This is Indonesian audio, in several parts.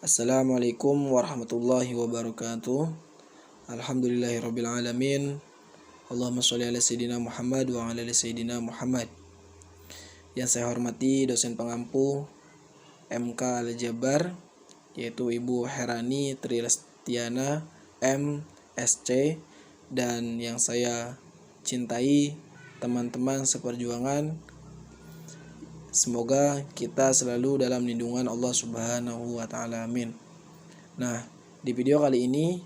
Assalamualaikum warahmatullahi wabarakatuh. Alhamdulillahirabbil alamin. Allahumma sholli ala sayyidina Muhammad wa ala ali sayyidina Muhammad. Yang saya hormati dosen pengampu MK Al-Jabar, yaitu Ibu Herani Trilestiana MSc, dan yang saya cintai teman-teman seperjuangan. Semoga kita selalu dalam lindungan Allah Subhanahu wa taala. Amin. Nah, di video kali ini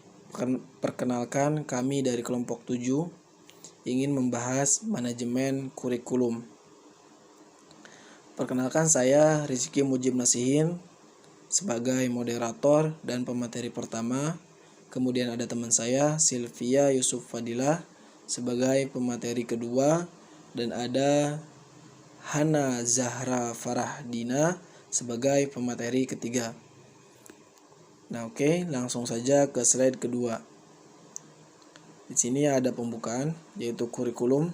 perkenalkan kami dari kelompok 7 ingin membahas manajemen kurikulum. Perkenalkan, saya Rizky Mujib Nasihin sebagai moderator dan pemateri pertama. Kemudian ada teman saya Sylvia Yusuf Fadilah sebagai pemateri kedua, dan ada Hana Zahra Farahdina sebagai pemateri ketiga. Nah, oke, langsung saja ke slide kedua. Di sini ada pembukaan, yaitu kurikulum.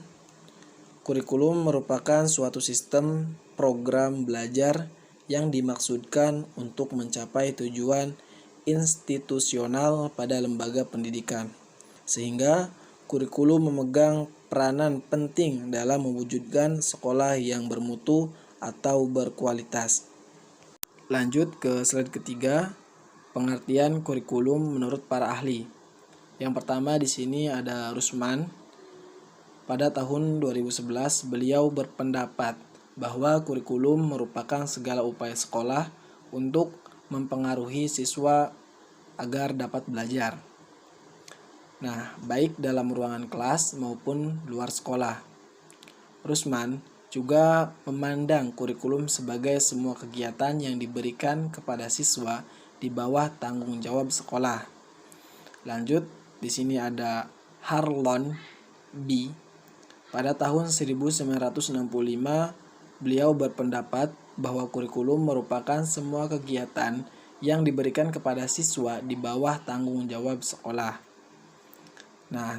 Kurikulum merupakan suatu sistem program belajar yang dimaksudkan untuk mencapai tujuan institusional pada lembaga pendidikan, sehingga kurikulum memegang peranan penting dalam mewujudkan sekolah yang bermutu atau berkualitas. Lanjut ke slide ketiga, pengertian kurikulum menurut para ahli. Yang pertama di sini ada Rusman. Pada tahun 2011 beliau berpendapat bahwa kurikulum merupakan segala upaya sekolah untuk mempengaruhi siswa agar dapat belajar. Nah, baik dalam ruangan kelas maupun luar sekolah. Rusman juga memandang kurikulum sebagai semua kegiatan yang diberikan kepada siswa di bawah tanggung jawab sekolah. Lanjut, di sini ada Harlon B. Pada tahun 1965, beliau berpendapat bahwa kurikulum merupakan semua kegiatan yang diberikan kepada siswa di bawah tanggung jawab sekolah. Nah,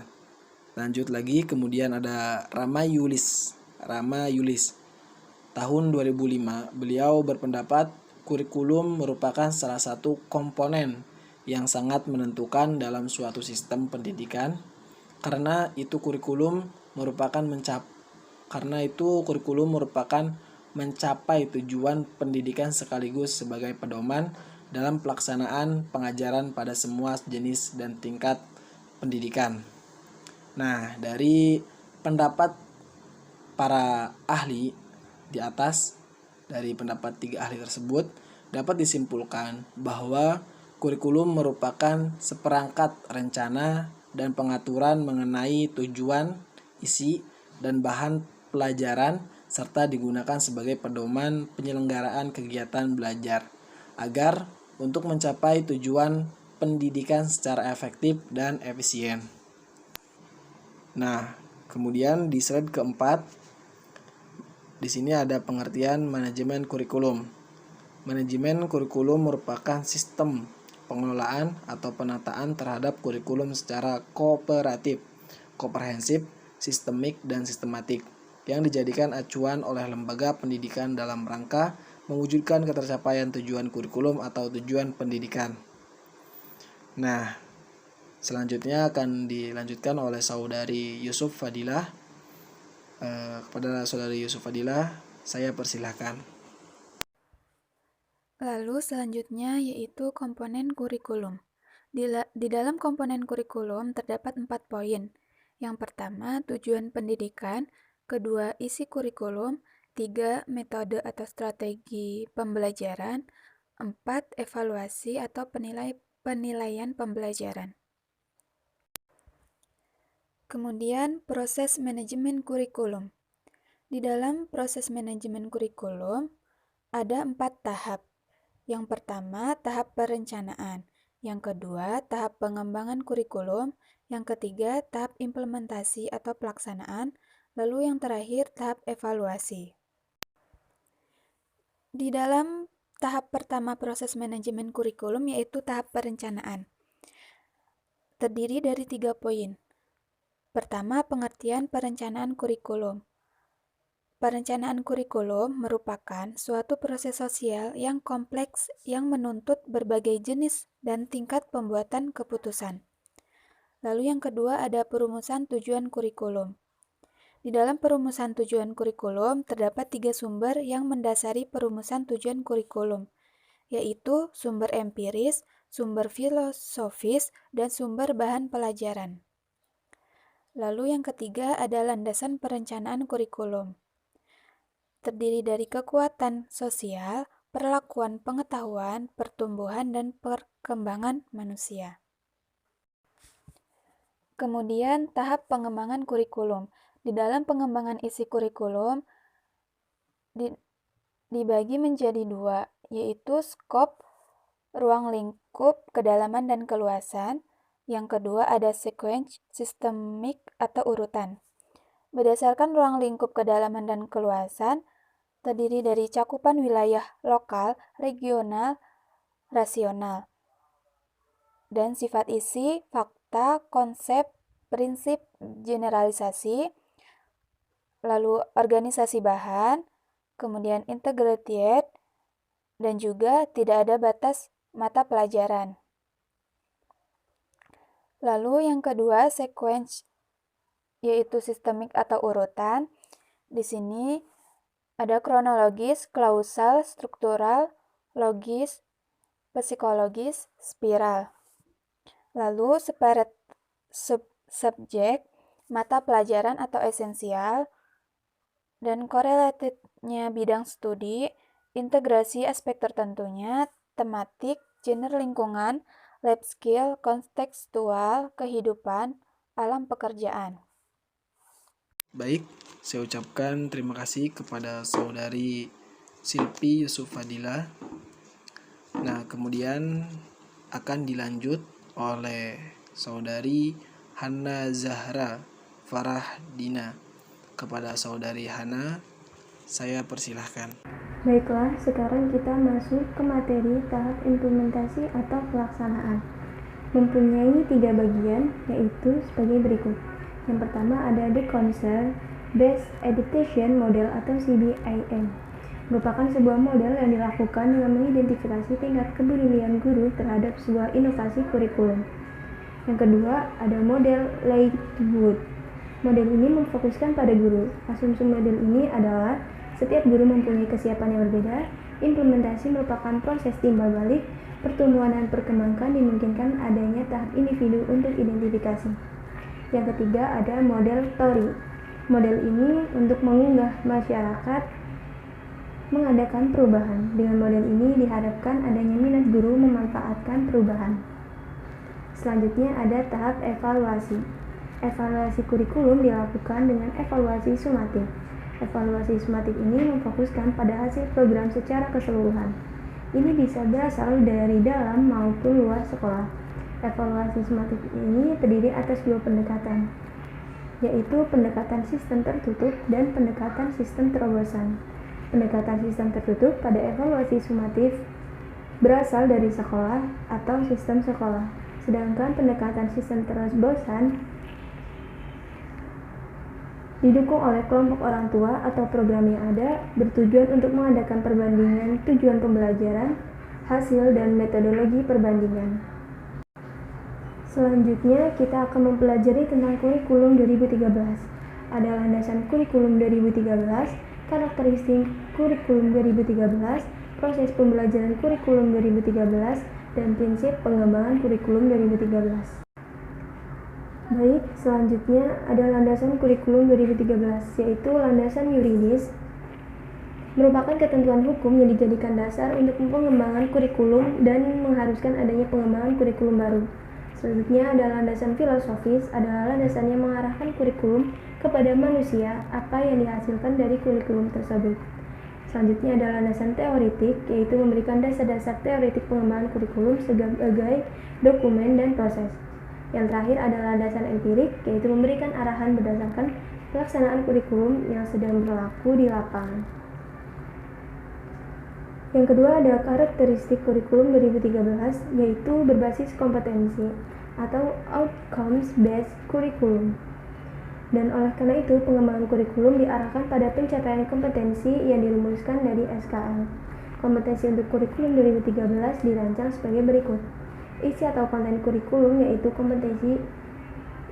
lanjut lagi, kemudian ada Rama Yulis. Tahun 2005, beliau berpendapat kurikulum merupakan salah satu komponen yang sangat menentukan dalam suatu sistem pendidikan, karena itu kurikulum merupakan mencapai tujuan pendidikan sekaligus sebagai pedoman dalam pelaksanaan pengajaran pada semua jenis dan tingkat pendidikan. Nah, dari pendapat para ahli di atas, dari pendapat 3 ahli tersebut, dapat disimpulkan bahwa kurikulum merupakan seperangkat rencana dan pengaturan mengenai tujuan, isi, dan bahan pelajaran, serta digunakan sebagai pedoman penyelenggaraan kegiatan belajar agar untuk mencapai tujuan pendidikan secara efektif dan efisien. Nah, kemudian di slide keempat, di sini ada pengertian manajemen kurikulum. Manajemen kurikulum merupakan sistem pengelolaan atau penataan terhadap kurikulum secara kooperatif, komprehensif, sistemik, dan sistematik yang dijadikan acuan oleh lembaga pendidikan dalam rangka mewujudkan ketercapaian tujuan kurikulum atau tujuan pendidikan. Nah, selanjutnya akan dilanjutkan oleh saudari Yusuf Fadilah. Kepada saudari Yusuf Fadilah, saya persilahkan. Lalu selanjutnya yaitu komponen kurikulum. Di dalam komponen kurikulum terdapat 4 poin. Yang pertama, tujuan pendidikan. Kedua, isi kurikulum. 3, metode atau strategi pembelajaran. 4, evaluasi atau penilaian pembelajaran. Kemudian, proses manajemen kurikulum. Di dalam proses manajemen kurikulum ada 4 tahap. Yang pertama, tahap perencanaan. Yang kedua, tahap pengembangan kurikulum. Yang ketiga, tahap implementasi atau pelaksanaan. Lalu yang terakhir, tahap evaluasi. Di dalam tahap pertama proses manajemen kurikulum yaitu tahap perencanaan. Terdiri dari 3 poin. Pertama, pengertian perencanaan kurikulum. Perencanaan kurikulum merupakan suatu proses sosial yang kompleks yang menuntut berbagai jenis dan tingkat pembuatan keputusan. Lalu yang kedua ada perumusan tujuan kurikulum. Di dalam perumusan tujuan kurikulum terdapat 3 sumber yang mendasari perumusan tujuan kurikulum, yaitu sumber empiris, sumber filosofis, dan sumber bahan pelajaran. Lalu yang ketiga ada landasan perencanaan kurikulum. Terdiri dari kekuatan sosial, perlakuan pengetahuan, pertumbuhan, dan perkembangan manusia. Kemudian tahap pengembangan kurikulum. Di dalam pengembangan isi kurikulum dibagi menjadi 2, yaitu skop, ruang lingkup, kedalaman, dan keluasan. Yang kedua ada sequence, sistemik atau urutan. Berdasarkan ruang lingkup, kedalaman, dan keluasan, terdiri dari cakupan wilayah lokal, regional, rasional, dan sifat isi, fakta, konsep, prinsip, generalisasi, lalu organisasi bahan, kemudian integrated, dan juga tidak ada batas mata pelajaran. Lalu yang kedua, sequence, yaitu sistemik atau urutan. Di sini ada kronologis, klausal, struktural, logis, psikologis, spiral. Lalu separate subjek, mata pelajaran atau esensial, dan correlatednya bidang studi, integrasi aspek tertentunya, tematik, genre lingkungan, lab skill, kontekstual, kehidupan, alam pekerjaan. Baik, saya ucapkan terima kasih kepada saudari Silvi Yusuf Fadilah. Nah, kemudian akan dilanjut oleh saudari Hana Zahra Farahdina. Kepada saudari Hana, saya persilahkan. Baiklah, sekarang kita masuk ke materi tahap implementasi atau pelaksanaan. Mempunyai 3 bagian, yaitu sebagai berikut. Yang pertama ada The Concern Based Adaptation Model atau CBAM. Merupakan sebuah model yang dilakukan dengan mengidentifikasi tingkat kepedulian guru terhadap sebuah inovasi kurikulum. Yang kedua ada model Lightwood. Model ini memfokuskan pada guru. Asumsi model ini adalah setiap guru mempunyai kesiapan yang berbeda. Implementasi merupakan proses timbal balik. Pertumbuhan dan perkembangan dimungkinkan adanya tahap individu untuk identifikasi. Yang ketiga ada model Tori. Model ini untuk mengunggah masyarakat mengadakan perubahan. Dengan model ini diharapkan adanya minat guru memanfaatkan perubahan. Selanjutnya ada tahap evaluasi. Evaluasi kurikulum dilakukan dengan evaluasi sumatif. Evaluasi sumatif ini memfokuskan pada hasil program secara keseluruhan. Ini bisa berasal dari dalam maupun luar sekolah. Evaluasi sumatif ini terdiri atas 2 pendekatan, yaitu pendekatan sistem tertutup dan pendekatan sistem terobosan. Pendekatan sistem tertutup pada evaluasi sumatif berasal dari sekolah atau sistem sekolah, sedangkan pendekatan sistem terobosan didukung oleh kelompok orang tua atau program yang ada, bertujuan untuk mengadakan perbandingan tujuan pembelajaran, hasil, dan metodologi perbandingan. Selanjutnya, kita akan mempelajari tentang kurikulum 2013. Ada landasan kurikulum 2013, karakteristik kurikulum 2013, proses pembelajaran kurikulum 2013, dan prinsip pengembangan kurikulum 2013. Baik, selanjutnya ada landasan kurikulum 2013, yaitu landasan yuridis, merupakan ketentuan hukum yang dijadikan dasar untuk pengembangan kurikulum dan mengharuskan adanya pengembangan kurikulum baru. Selanjutnya ada landasan filosofis, adalah landasan yang mengarahkan kurikulum kepada manusia, apa yang dihasilkan dari kurikulum tersebut. Selanjutnya ada landasan teoretik, yaitu memberikan dasar-dasar teoretik pengembangan kurikulum sebagai dokumen dan proses. Yang terakhir adalah landasan empirik, yaitu memberikan arahan berdasarkan pelaksanaan kurikulum yang sedang berlaku di lapangan. Yang kedua ada karakteristik kurikulum 2013, yaitu berbasis kompetensi atau outcomes based curriculum. Dan oleh karena itu, pengembangan kurikulum diarahkan pada pencapaian kompetensi yang dirumuskan dari SKL. Kompetensi untuk kurikulum 2013 dirancang sebagai berikut. Isi atau konten kurikulum yaitu kompetensi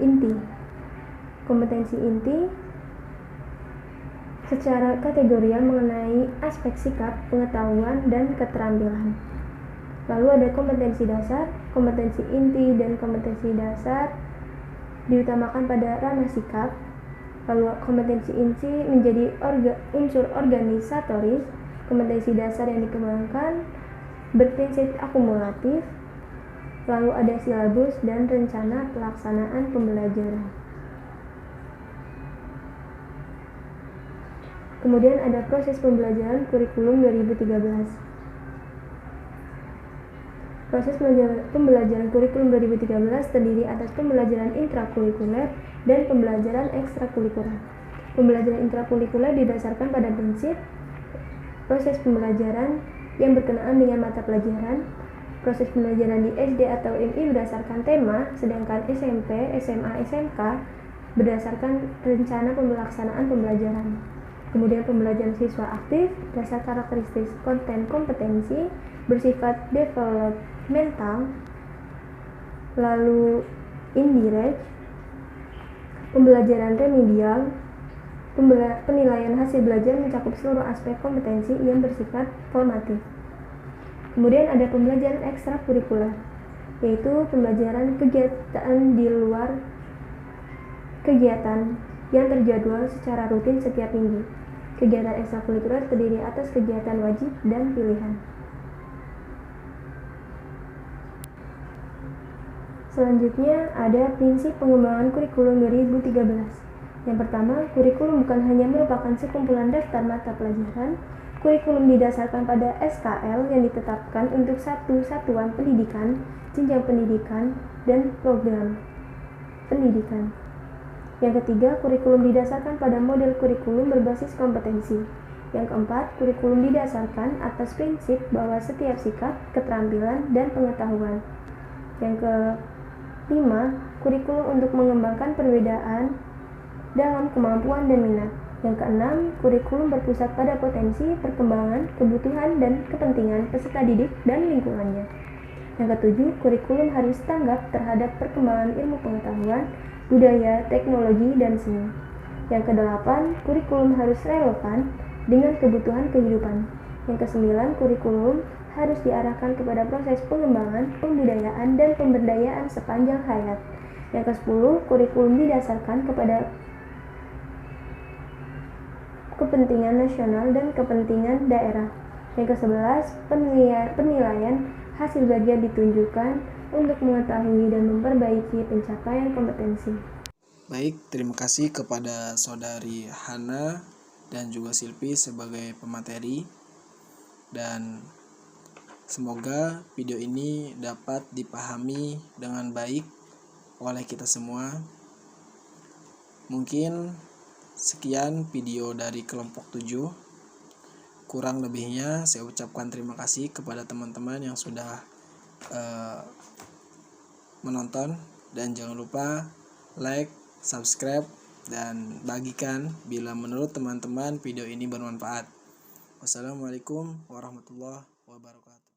inti. Kompetensi inti secara kategorial mengenai aspek sikap, pengetahuan, dan keterampilan. Lalu ada kompetensi dasar. Kompetensi inti dan kompetensi dasar diutamakan pada ranah sikap. Lalu kompetensi inti menjadi unsur organisatoris. Kompetensi dasar yang dikembangkan berprinsip akumulatif. Lalu ada silabus dan rencana pelaksanaan pembelajaran. Kemudian ada proses pembelajaran kurikulum 2013. Proses pembelajaran kurikulum 2013 terdiri atas pembelajaran intrakurikuler dan pembelajaran ekstrakurikuler. Pembelajaran intrakurikuler didasarkan pada prinsip proses pembelajaran yang berkenaan dengan mata pelajaran. Proses pembelajaran di SD atau MI berdasarkan tema, sedangkan SMP, SMA, SMK berdasarkan rencana pelaksanaan pembelajaran. Kemudian pembelajaran siswa aktif, dasar karakteristik konten kompetensi, bersifat developmental. Lalu indirect, pembelajaran remedial, penilaian hasil belajar mencakup seluruh aspek kompetensi yang bersifat formatif. Kemudian ada pembelajaran ekstrakurikuler, yaitu pembelajaran kegiatan di luar kegiatan yang terjadwal secara rutin setiap minggu. Kegiatan ekstrakurikuler terdiri atas kegiatan wajib dan pilihan. Selanjutnya ada prinsip pengembangan kurikulum 2013. Yang pertama, kurikulum bukan hanya merupakan sekumpulan daftar mata pelajaran. Kurikulum didasarkan pada SKL yang ditetapkan untuk satu satuan pendidikan, jenjang pendidikan, dan program pendidikan. Yang ketiga, kurikulum didasarkan pada model kurikulum berbasis kompetensi. Yang keempat, kurikulum didasarkan atas prinsip bahwa setiap sikap, keterampilan, dan pengetahuan. Yang kelima, kurikulum untuk mengembangkan perbedaan dalam kemampuan dan minat. Yang keenam, kurikulum berpusat pada potensi, perkembangan, kebutuhan, dan kepentingan peserta didik dan lingkungannya. Yang ketujuh, kurikulum harus tanggap terhadap perkembangan ilmu pengetahuan, budaya, teknologi, dan seni. Yang kedelapan, kurikulum harus relevan dengan kebutuhan kehidupan. Yang kesembilan, kurikulum harus diarahkan kepada proses pengembangan, pembudayaan, dan pemberdayaan sepanjang hayat. Yang kesepuluh, kurikulum didasarkan kepada kepentingan nasional dan kepentingan daerah. Yang kesebelas, penilaian hasil belajar ditunjukkan untuk mengetahui dan memperbaiki pencapaian kompetensi. Baik, terima kasih kepada saudari Hana dan juga Silvi sebagai pemateri, dan semoga video ini dapat dipahami dengan baik oleh kita semua. Mungkin sekian video dari kelompok 7. Kurang lebihnya saya ucapkan terima kasih kepada teman-teman yang sudah menonton, dan jangan lupa like, subscribe, dan bagikan bila menurut teman-teman video ini bermanfaat. Wassalamualaikum warahmatullahi wabarakatuh.